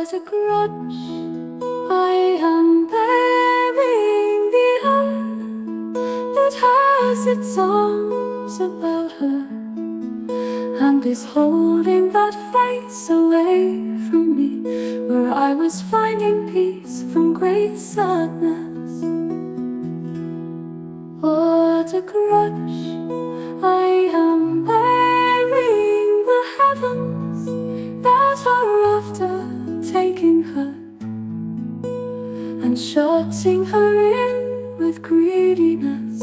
What a grudge I am bearing the earth that has its arms about her, and is holding that face away from me, where I was finding peace from great sadness. What a grudge I am bearing the heavens that are after taking her, and shutting her in with greediness,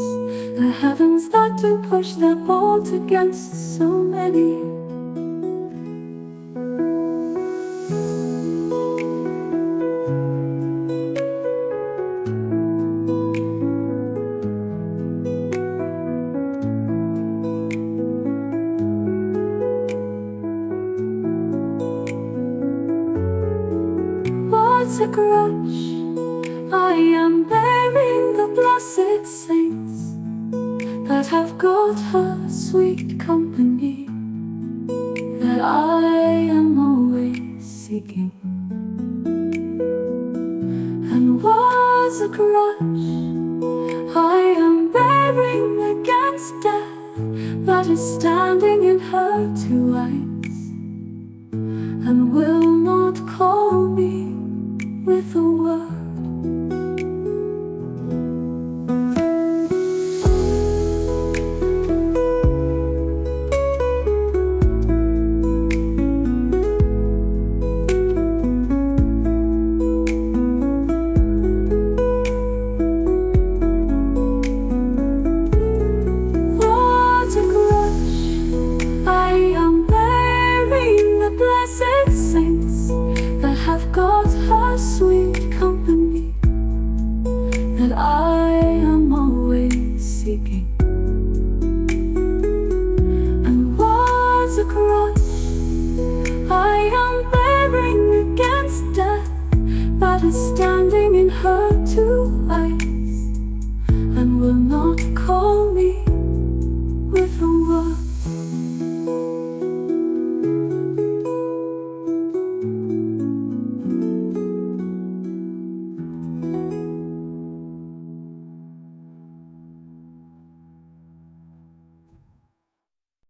the heavens that do push their bolt against so many. What a grudge I am bearing the blessed saints that have got her sweet company, that I am always seeking. And was a grudge I am bearing against death, that is standing in her two eyes, and will not call me with a word.